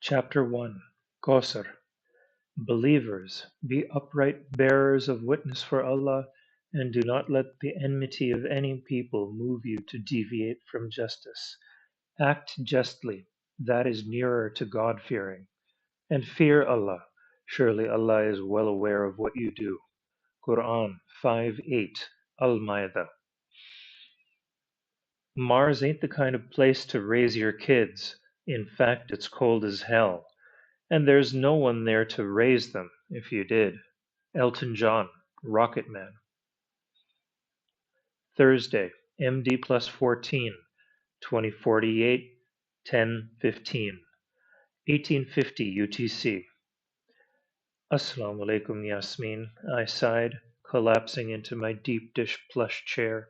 Chapter 1 Kausar Believers, be upright bearers of witness for Allah, and do not let the enmity of any people move you to deviate from justice. Act justly, that is nearer to God fearing. And fear Allah. Surely Allah is well aware of what you do. Quran 5:8 Al-Ma'idah. Mars ain't the kind of place to raise your kids. In fact, it's cold as hell. And there's no one there to raise them, if you did. Elton John, Rocket Man. Thursday, MD plus 14, 2048, 10:15, 1850 UTC. Assalamu alaikum, Yasmin, I sighed, collapsing into my deep dish plush chair.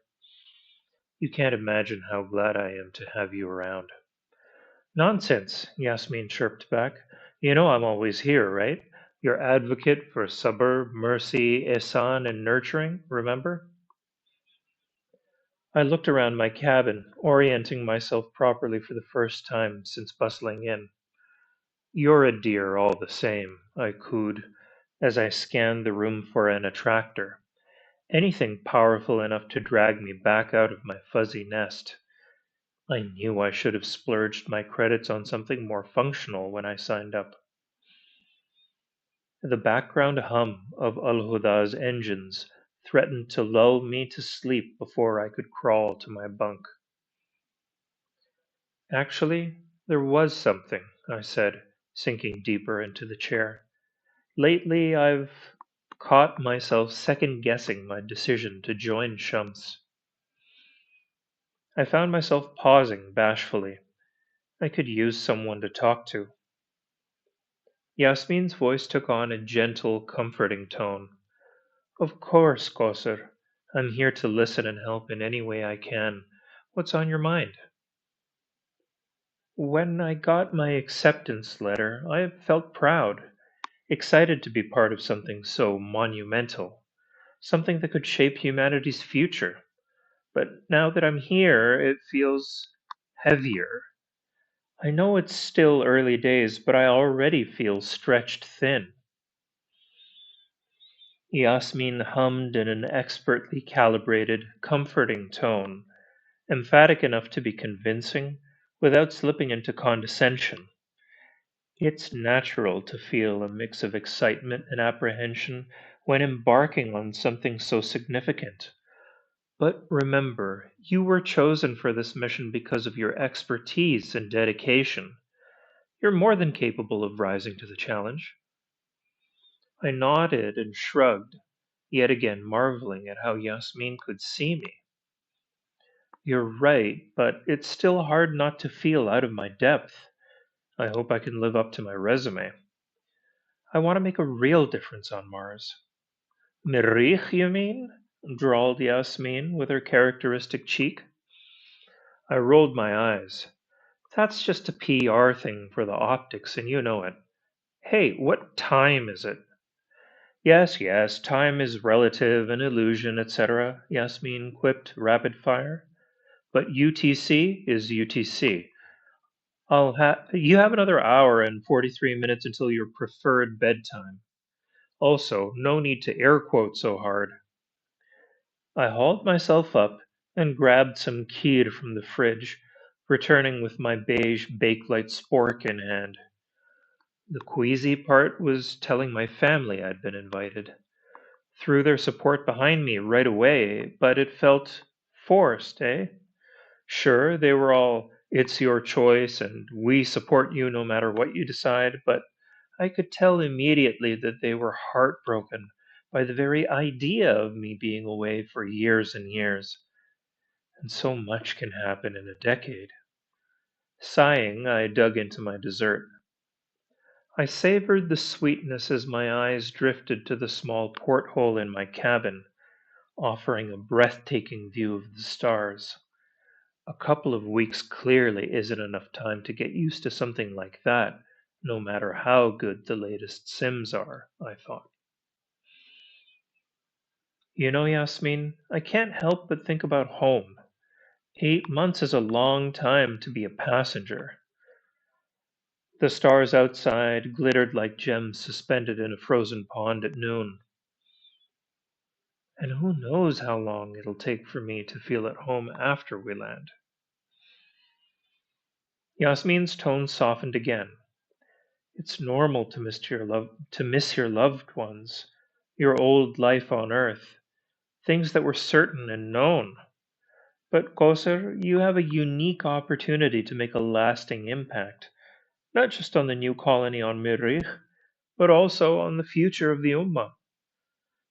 You can't imagine how glad I am to have you around. Nonsense, Yasmin chirped back. You know I'm always here, right? Your advocate for sabr, mercy, ihsan, and nurturing, remember? I looked around my cabin, orienting myself properly for the first time since bustling in. You're a dear all the same, I cooed, as I scanned the room for an attractor. Anything powerful enough to drag me back out of my fuzzy nest. I knew I should have splurged my credits on something more functional when I signed up. The background hum of Al Huda's engines threatened to lull me to sleep before I could crawl to my bunk. Actually, there was something, I said, sinking deeper into the chair. Lately, I've caught myself second guessing my decision to join Shams. I found myself pausing bashfully. I could use someone to talk to. Yasmin's voice took on a gentle, comforting tone. Of course, Kausar. I'm here to listen and help in any way I can. What's on your mind? When I got my acceptance letter, I felt proud, excited to be part of something so monumental, something that could shape humanity's future. But now that I'm here, it feels heavier. I know it's still early days, but I already feel stretched thin. Yasmin hummed in an expertly calibrated, comforting tone, emphatic enough to be convincing without slipping into condescension. It's natural to feel a mix of excitement and apprehension when embarking on something so significant. But remember, you were chosen for this mission because of your expertise and dedication. You're more than capable of rising to the challenge. I nodded and shrugged, yet again marveling at how Yasmin could see me. You're right, but it's still hard not to feel out of my depth. I hope I can live up to my resume. I want to make a real difference on Mars. Mirich, you mean? Drawled Yasmin with her characteristic cheek. I rolled my eyes. That's just a PR thing for the optics, and you know it. Hey, what time is it? Yes, yes, time is relative, an illusion, etc., Yasmin quipped rapid fire. But UTC is UTC. You have another hour and 43 minutes until your preferred bedtime. Also, no need to air quote so hard. I hauled myself up and grabbed some kheer from the fridge, returning with my beige Bakelite spork in hand. The queasy part was telling my family I'd been invited. Threw their support behind me right away, but it felt forced, eh? Sure, they were all, it's your choice and we support you no matter what you decide, but I could tell immediately that they were heartbroken by the very idea of me being away for years and years. And so much can happen in a decade. Sighing, I dug into my dessert. I savored the sweetness as my eyes drifted to the small porthole in my cabin, offering a breathtaking view of the stars. A couple of weeks clearly isn't enough time to get used to something like that, no matter how good the latest Sims are, I thought. You know, Yasmin, I can't help but think about home. 8 months is a long time to be a passenger. The stars outside glittered like gems suspended in a frozen pond at noon. And who knows how long it'll take for me to feel at home after we land. Yasmin's tone softened again. It's normal to miss your loved ones, your old life on earth, things that were certain and known. But Koser, you have a unique opportunity to make a lasting impact, not just on the new colony on Mirrikh, but also on the future of the Ummah.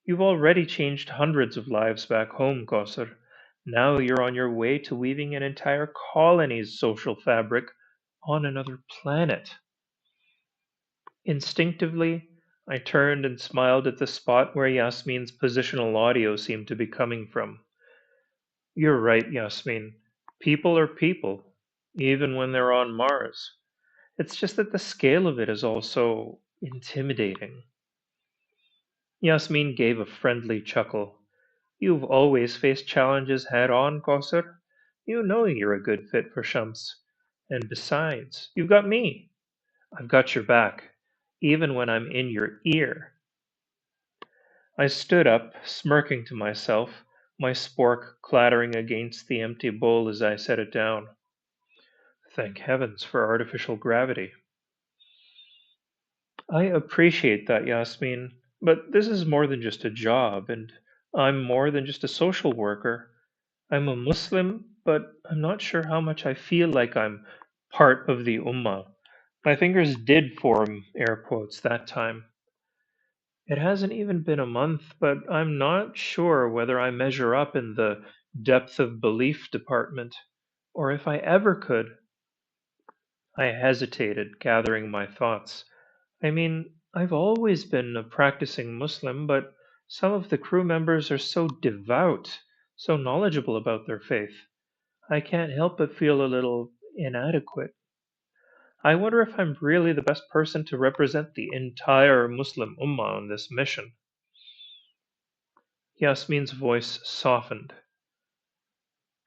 You've already changed hundreds of lives back home, Koser. Now you're on your way to weaving an entire colony's social fabric on another planet. Instinctively, I turned and smiled at the spot where Yasmin's positional audio seemed to be coming from. You're right, Yasmin. People are people, even when they're on Mars. It's just that the scale of it is also intimidating. Yasmin gave a friendly chuckle. You've always faced challenges head on, Kausar. You know you're a good fit for Shams. And besides, you've got me. I've got your back, even when I'm in your ear. I stood up, smirking to myself, my spork clattering against the empty bowl as I set it down. Thank heavens for artificial gravity. I appreciate that, Yasmin, but this is more than just a job, and I'm more than just a social worker. I'm a Muslim, but I'm not sure how much I feel like I'm part of the Ummah. My fingers did form air quotes that time. It hasn't even been a month, but I'm not sure whether I measure up in the depth of belief department, or if I ever could. I hesitated, gathering my thoughts. I mean, I've always been a practicing Muslim, but some of the crew members are so devout, so knowledgeable about their faith. I can't help but feel a little inadequate. I wonder if I'm really the best person to represent the entire Muslim Ummah on this mission. Yasmin's voice softened.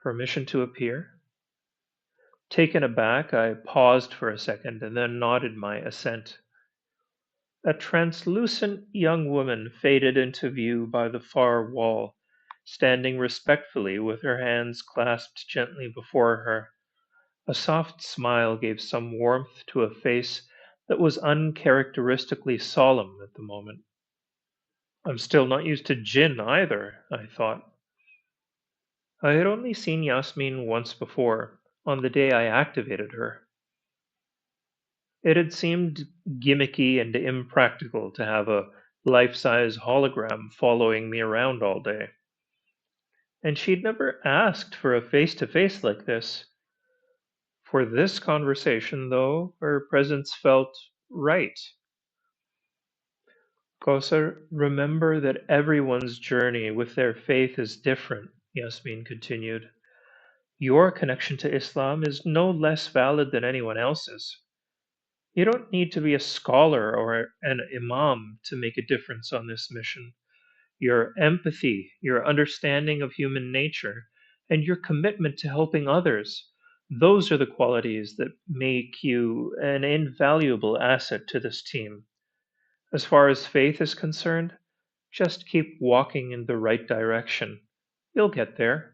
Permission to appear? Taken aback, I paused for a second and then nodded my assent. A translucent young woman faded into view by the far wall, standing respectfully with her hands clasped gently before her. A soft smile gave some warmth to a face that was uncharacteristically solemn at the moment. I'm still not used to Jinn either, I thought. I had only seen Yasmin once before, on the day I activated her. It had seemed gimmicky and impractical to have a life size hologram following me around all day. And she'd never asked for a face to face like this. For this conversation, though, her presence felt right. Kausar, remember that everyone's journey with their faith is different, Yasmin continued. Your connection to Islam is no less valid than anyone else's. You don't need to be a scholar or an imam to make a difference on this mission. Your empathy, your understanding of human nature, and your commitment to helping others, those are the qualities that make you an invaluable asset to this team. As far as faith is concerned, just keep walking in the right direction. You'll get there.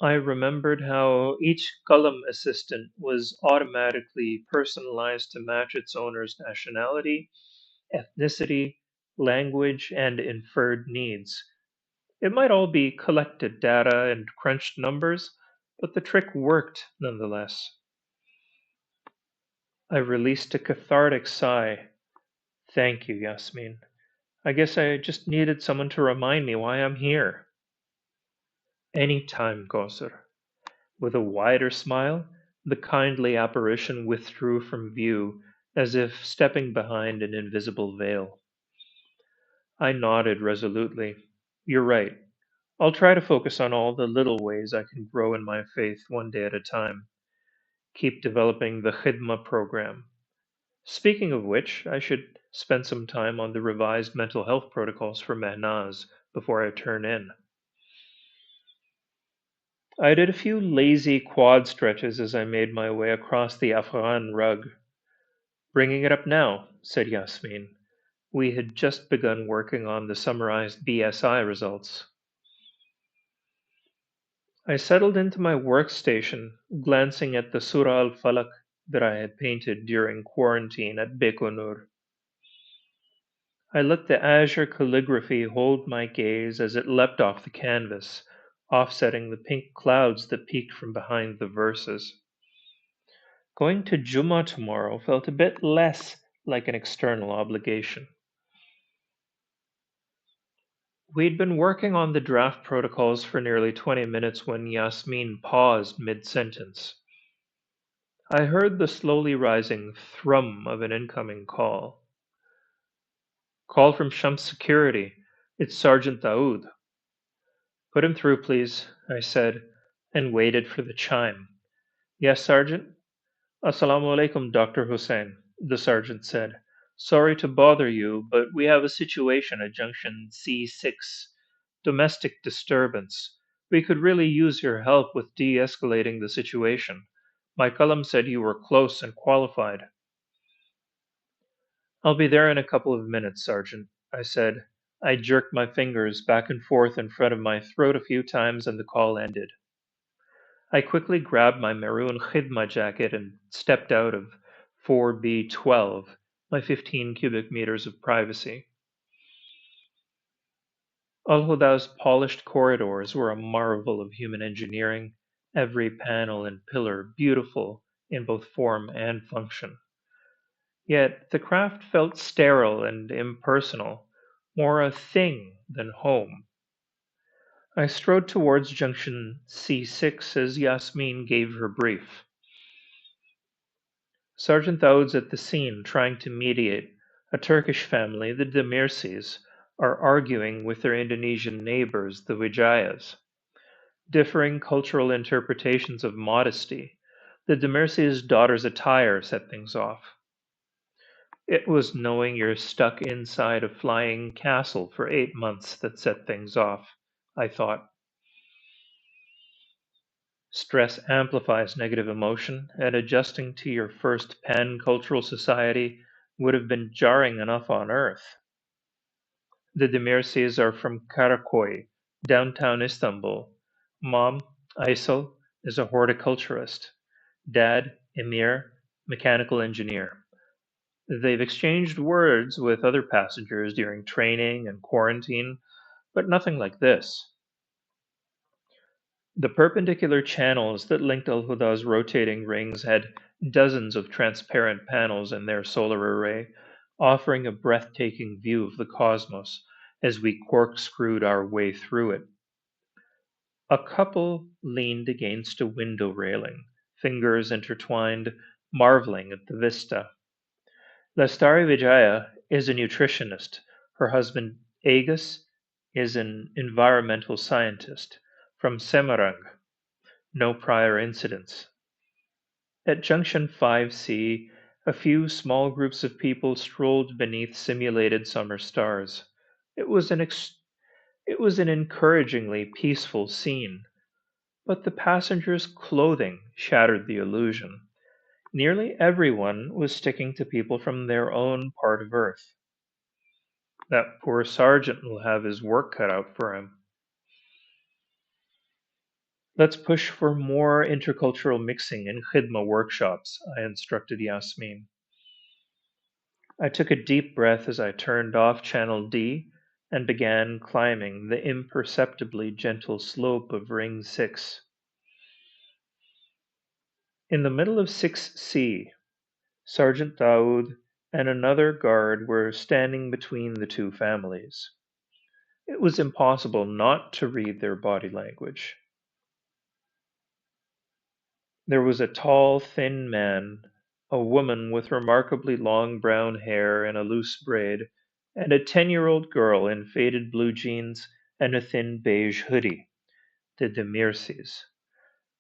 I remembered how each column assistant was automatically personalized to match its owner's nationality, ethnicity, language, and inferred needs. It might all be collected data and crunched numbers, but the trick worked nonetheless. I released a cathartic sigh. Thank you, Yasmin. I guess I just needed someone to remind me why I'm here. Any time, Kausar. With a wider smile, the kindly apparition withdrew from view, as if stepping behind an invisible veil. I nodded resolutely. You're right. I'll try to focus on all the little ways I can grow in my faith one day at a time. Keep developing the Khidma program. Speaking of which, I should spend some time on the revised mental health protocols for Mehnaz before I turn in. I did a few lazy quad stretches as I made my way across the Afghan rug. Bringing it up now, said Yasmin. We had just begun working on the summarized BSI results. I settled into my workstation, glancing at the Surah al Falak that I had painted during quarantine at Bekonur. I let the azure calligraphy hold my gaze as it leapt off the canvas, offsetting the pink clouds that peeked from behind the verses. Going to Jummah tomorrow felt a bit less like an external obligation. We'd been working on the draft protocols for nearly 20 minutes when Yasmin paused mid sentence. I heard the slowly rising thrum of an incoming call. Call from Shams Security. It's Sergeant Daoud. Put him through, please, I said, and waited for the chime. Yes, Sergeant? Assalamu alaikum, Dr. Hussain, the sergeant said. Sorry to bother you, but we have a situation at junction C6. Domestic disturbance. We could really use your help with de escalating the situation. My column said you were close and qualified. I'll be there in a couple of minutes, Sergeant, I said. I jerked my fingers back and forth in front of my throat a few times and the call ended. I quickly grabbed my maroon khidma jacket and stepped out of 4B12, my 15 cubic meters of privacy. Al Huda's polished corridors were a marvel of human engineering, every panel and pillar beautiful in both form and function. Yet the craft felt sterile and impersonal, more a thing than home. I strode towards junction C6 as Yasmin gave her brief. Sergeant Daoud's at the scene trying to mediate. A Turkish family, the Demirsis, are arguing with their Indonesian neighbors, the Wijayas. Differing cultural interpretations of modesty. The Demirsis' daughter's attire set things off. It was knowing you're stuck inside a flying castle for 8 months that set things off, I thought. Stress amplifies negative emotion, and adjusting to your first pan cultural society would have been jarring enough on Earth. The Demirsis are from Karakoy, downtown Istanbul. Mom, Aysel, is a horticulturist. Dad, Emir, mechanical engineer. They've exchanged words with other passengers during training and quarantine, but nothing like this. The perpendicular channels that linked Al Huda's rotating rings had dozens of transparent panels in their solar array, offering a breathtaking view of the cosmos as we corkscrewed our way through it. A couple leaned against a window railing, fingers intertwined, marveling at the vista. Lestari Vijaya is a nutritionist. Her husband, Agus, is an environmental scientist from Semarang. No prior incidents. At Junction 5C, a few small groups of people strolled beneath simulated summer stars. It was an encouragingly peaceful scene, but the passengers' clothing shattered the illusion. Nearly everyone was sticking to people from their own part of Earth. That poor sergeant will have his work cut out for him. Let's push for more intercultural mixing in Khidma workshops, I instructed Yasmin. I took a deep breath as I turned off Channel D and began climbing the imperceptibly gentle slope of Ring 6. In the middle of 6C, Sergeant Daoud and another guard were standing between the two families. It was impossible not to read their body language. There was a tall, thin man, a woman with remarkably long brown hair in a loose braid, and a 10-year-old girl in faded blue jeans and a thin beige hoodie, the Demirsis.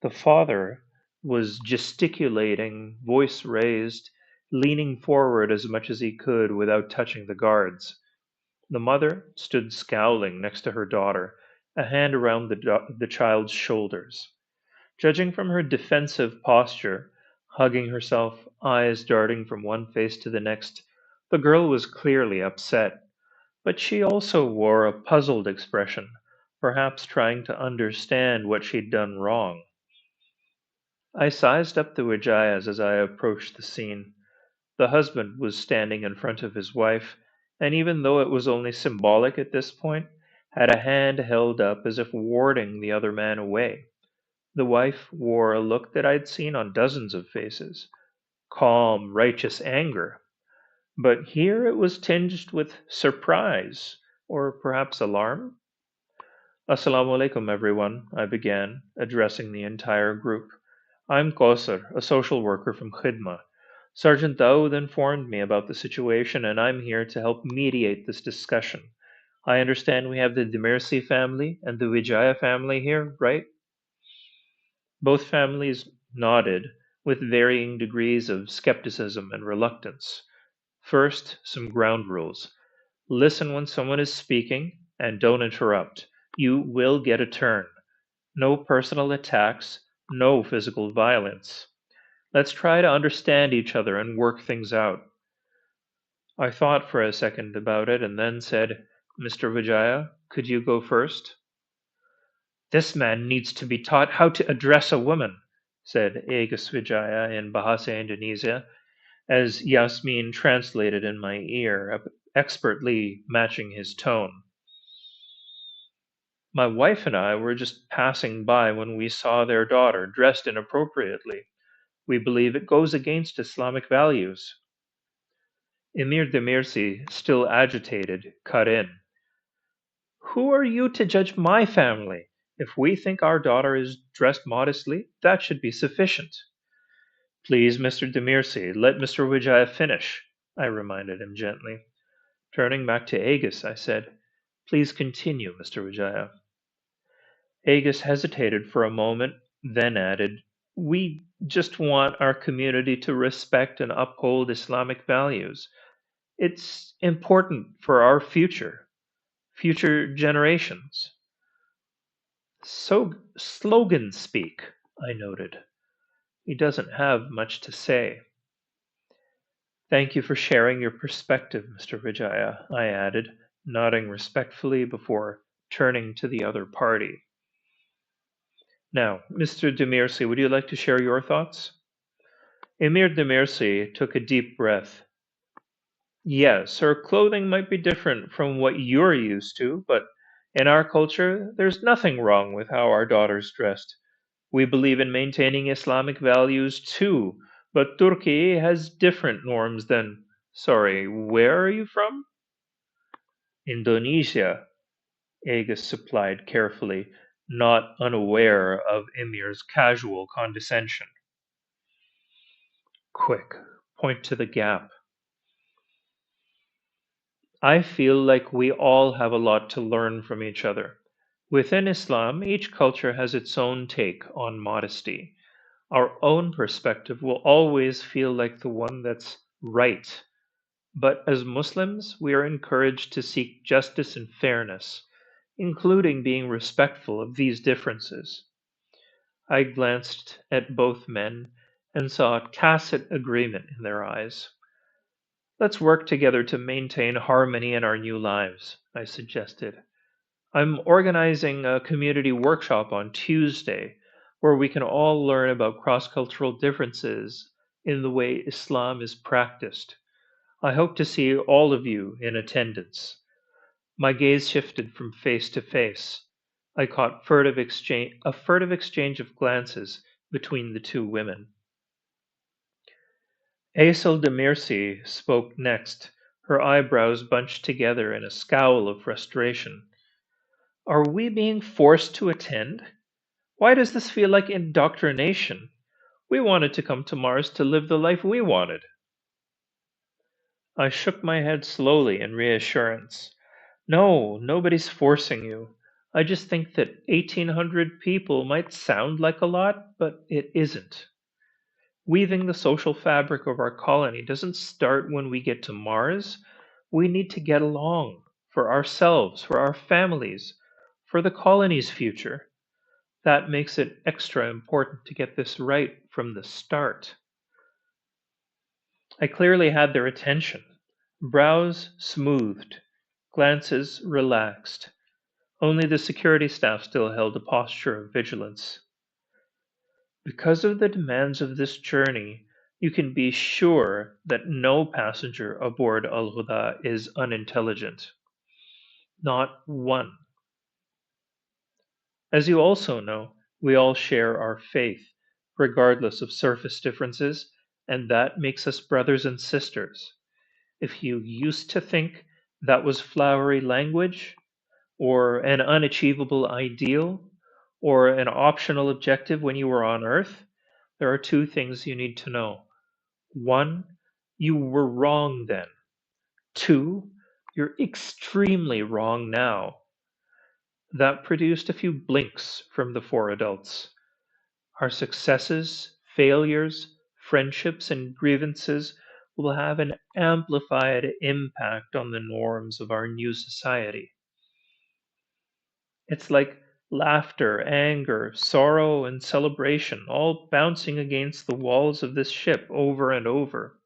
The father was gesticulating, voice raised, leaning forward as much as he could without touching the guards. The mother stood scowling next to her daughter, a hand around the child's shoulders. Judging from her defensive posture, hugging herself, eyes darting from one face to the next, the girl was clearly upset, but she also wore a puzzled expression, perhaps trying to understand what she'd done wrong. I sized up the Wijayas as I approached the scene. The husband was standing in front of his wife, and even though it was only symbolic at this point, had a hand held up as if warding the other man away. The wife wore a look that I'd seen on dozens of faces, calm, righteous anger, but here it was tinged with surprise, or perhaps alarm. Assalamu alaikum, everyone, I began, addressing the entire group. I'm Kausar, a social worker from Khidma. Sergeant Daoud informed me about the situation, and I'm here to help mediate this discussion. I understand we have the Demirsi family and the Wijaya family here, right? Both families nodded, with varying degrees of skepticism and reluctance. First, some ground rules. Listen when someone is speaking, and don't interrupt. You will get a turn. No personal attacks, no physical violence. Let's try to understand each other and work things out. I thought for a second about it and then said, Mr. Vijaya, could you go first? This man needs to be taught how to address a woman, said Agus Vijaya in Bahasa Indonesia, as Yasmin translated in my ear, expertly matching his tone. My wife and I were just passing by when we saw their daughter dressed inappropriately. We believe it goes against Islamic values. Emir Demirsi, still agitated, cut in. Who are you to judge my family? If we think our daughter is dressed modestly, that should be sufficient. Please, Mr. Demirsi, let Mr. Wijaya finish, I reminded him gently. Turning back to Agus, I said, Please continue, Mr. Wijaya. Agus hesitated for a moment, then added, We just want our community to respect and uphold Islamic values. It's important for our future generations. So slogan speak, I noted. He doesn't have much to say. Thank you for sharing your perspective, Mr. Vijaya, I added, nodding respectfully before turning to the other party. Now, Mr. Demirsi, would you like to share your thoughts? Emir Demirsi took a deep breath. Yes, her clothing might be different from what you're used to, but in our culture, there's nothing wrong with how our daughter's dressed. We believe in maintaining Islamic values too, but Turkey has different norms than. Sorry, where are you from? Indonesia, Agus supplied carefully, not unaware of Emir's casual condescension. Quick, point to the gap. I feel like we all have a lot to learn from each other. Within Islam, each culture has its own take on modesty. Our own perspective will always feel like the one that's right. But as Muslims, we are encouraged to seek justice and fairness, including being respectful of these differences. I glanced at both men and saw tacit agreement in their eyes. Let's work together to maintain harmony in our new lives, I suggested. I'm organizing a community workshop on Tuesday where we can all learn about cross cultural differences in the way Islam is practiced. I hope to see all of you in attendance. My gaze shifted from face to face. I caught a furtive exchange of glances between the two women. Aisel Demirsi spoke next, her eyebrows bunched together in a scowl of frustration. Are we being forced to attend? Why does this feel like indoctrination? We wanted to come to Mars to live the life we wanted. I shook my head slowly in reassurance. No, nobody's forcing you. I just think that 1,800 people might sound like a lot, but it isn't. Weaving the social fabric of our colony doesn't start when we get to Mars. We need to get along for ourselves, for our families, for the colony's future. That makes it extra important to get this right from the start. I clearly had their attention. Brows smoothed, glances relaxed. Only the security staff still held a posture of vigilance. Because of the demands of this journey, you can be sure that no passenger aboard Al Huda is unintelligent. Not one. As you also know, we all share our faith, regardless of surface differences, and that makes us brothers and sisters. If you used to think that was flowery language, or an unachievable ideal, or an optional objective when you were on Earth, there are two things you need to know. One, you were wrong then. Two, you're extremely wrong now. That produced a few blinks from the four adults. Our successes, failures, friendships, and grievances will have an amplified impact on the norms of our new society. It's like laughter, anger, sorrow, and celebration all bouncing against the walls of this ship over and over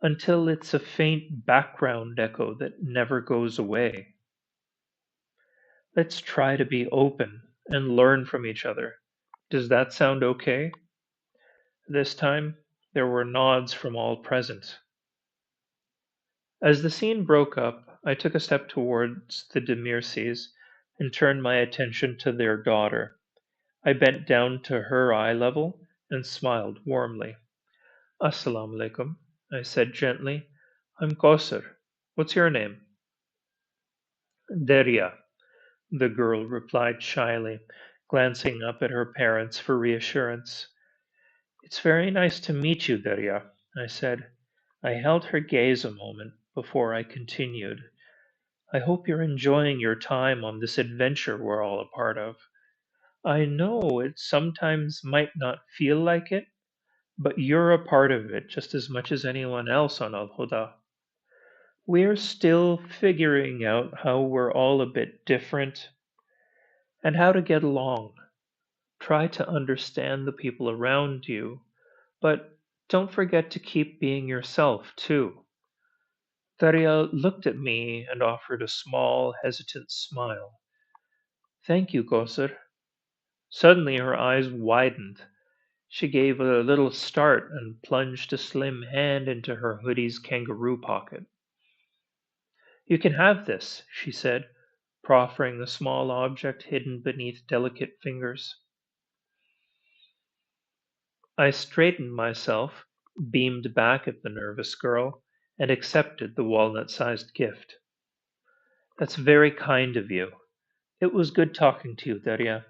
until it's a faint background echo that never goes away. Let's try to be open and learn from each other. Does that sound okay? This time, there were nods from all present. As the scene broke up, I took a step towards the Demirsis and turned my attention to their daughter. I bent down to her eye level and smiled warmly. Assalamu alaikum, I said gently. I'm Kausar. What's your name? Deria, the girl replied shyly, glancing up at her parents for reassurance. It's very nice to meet you, Deria, I said. I held her gaze a moment before I continued. I hope you're enjoying your time on this adventure we're all a part of. I know it sometimes might not feel like it, but you're a part of it just as much as anyone else on Al Huda. We're still figuring out how we're all a bit different and how to get along. Try to understand the people around you, but don't forget to keep being yourself, too. Daria looked at me and offered a small, hesitant smile. Thank you, Kosar. Suddenly her eyes widened. She gave a little start and plunged a slim hand into her hoodie's kangaroo pocket. You can have this, she said, proffering a small object hidden beneath delicate fingers. I straightened myself, beamed back at the nervous girl, and accepted the walnut sized gift. That's very kind of you. It was good talking to you, Darya.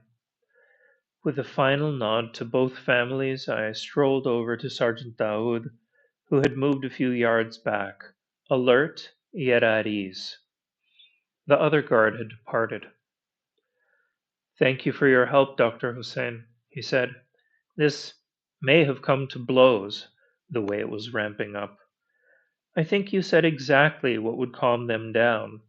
With a final nod to both families, I strolled over to Sergeant Daoud, who had moved a few yards back, alert yet at ease. The other guard had departed. Thank you for your help, Dr. Hussain, he said. This may have come to blows, the way it was ramping up. I think you said exactly what would calm them down.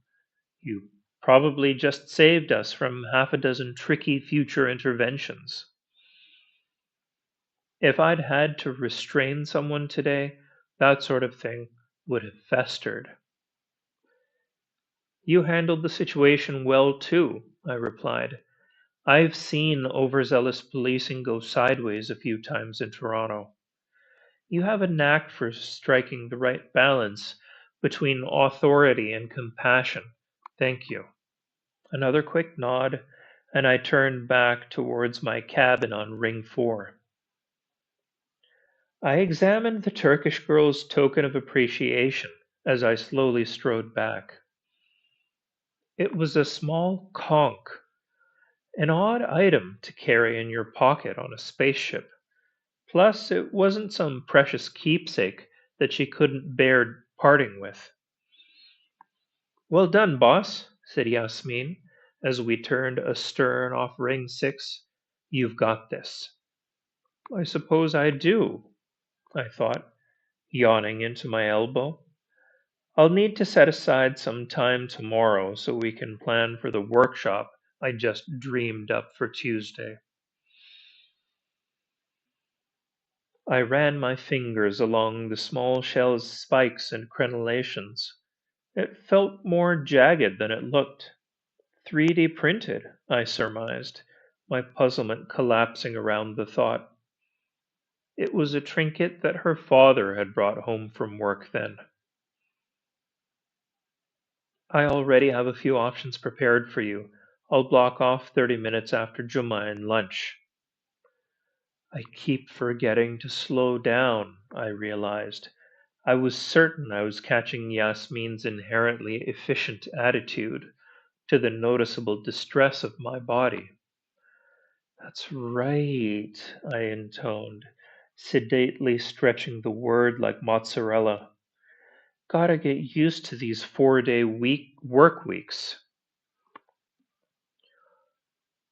You probably just saved us from half a dozen tricky future interventions. If I'd had to restrain someone today, that sort of thing would have festered. You handled the situation well, too, I replied. I've seen overzealous policing go sideways a few times in Toronto. You have a knack for striking the right balance between authority and compassion. Thank you. Another quick nod, and I turned back towards my cabin on Ring 4. I examined the Turkish girl's token of appreciation as I slowly strode back. It was a small conch, an odd item to carry in your pocket on a spaceship. Plus, it wasn't some precious keepsake that she couldn't bear parting with. Well done, boss, said Yasmin as we turned astern off Ring 6. You've got this. I suppose I do, I thought, yawning into my elbow. I'll need to set aside some time tomorrow so we can plan for the workshop I just dreamed up for Tuesday. I ran my fingers along the small shell's spikes and crenellations. It felt more jagged than it looked. 3D printed, I surmised, my puzzlement collapsing around the thought. It was a trinket that her father had brought home from work then. I already have a few options prepared for you. I'll block off 30 minutes after Juma and lunch. I keep forgetting to slow down, I realized. I was certain I was catching Yasmin's inherently efficient attitude to the noticeable distress of my body. That's right, I intoned, sedately stretching the word like mozzarella. Gotta get used to these 4-day work weeks.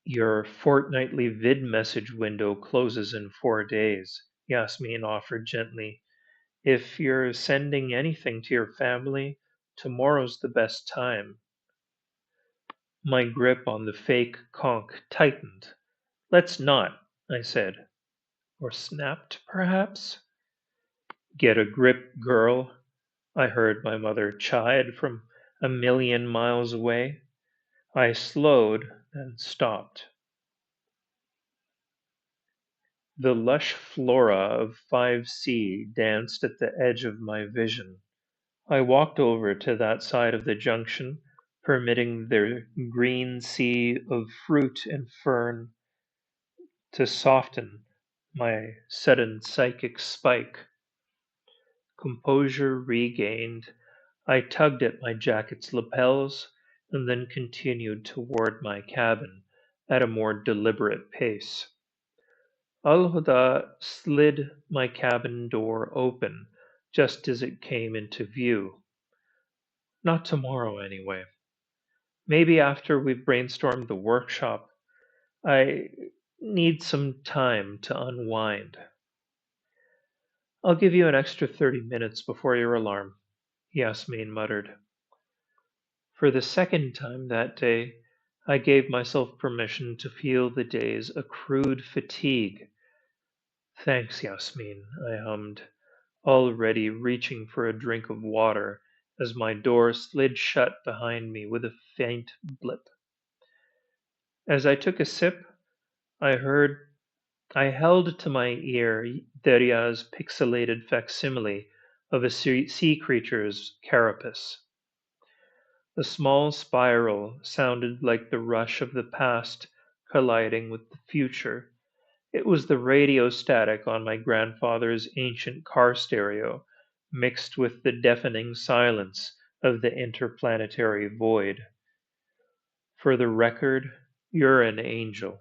Your fortnightly vid message window closes in 4 days, Yasmin offered gently. If you're sending anything to your family, tomorrow's the best time. My grip on the fake conch tightened. Let's not, I said. Or snapped, perhaps? Get a grip, girl, I heard my mother chide from a million miles away. I slowed, then stopped. The lush flora of 5C danced at the edge of my vision. I walked over to that side of the junction, permitting the green sea of fruit and fern to soften my sudden psychic spike. Composure regained, I tugged at my jacket's lapels and then continued toward my cabin at a more deliberate pace. Al Huda slid my cabin door open just as it came into view. Not tomorrow, anyway. Maybe after we've brainstormed the workshop. I need some time to unwind. I'll give you an extra 30 minutes before your alarm, Yasmin muttered. For the second time that day, I gave myself permission to feel the day's accrued fatigue. Thanks, Yasmin, I hummed, already reaching for a drink of water as my door slid shut behind me with a faint blip. As I took a sip, I heard I held to my ear Deria's pixelated facsimile of a sea creature's carapace. The small spiral sounded like the rush of the past colliding with the future. It was the radio static on my grandfather's ancient car stereo, mixed with the deafening silence of the interplanetary void. For the record, you're an angel.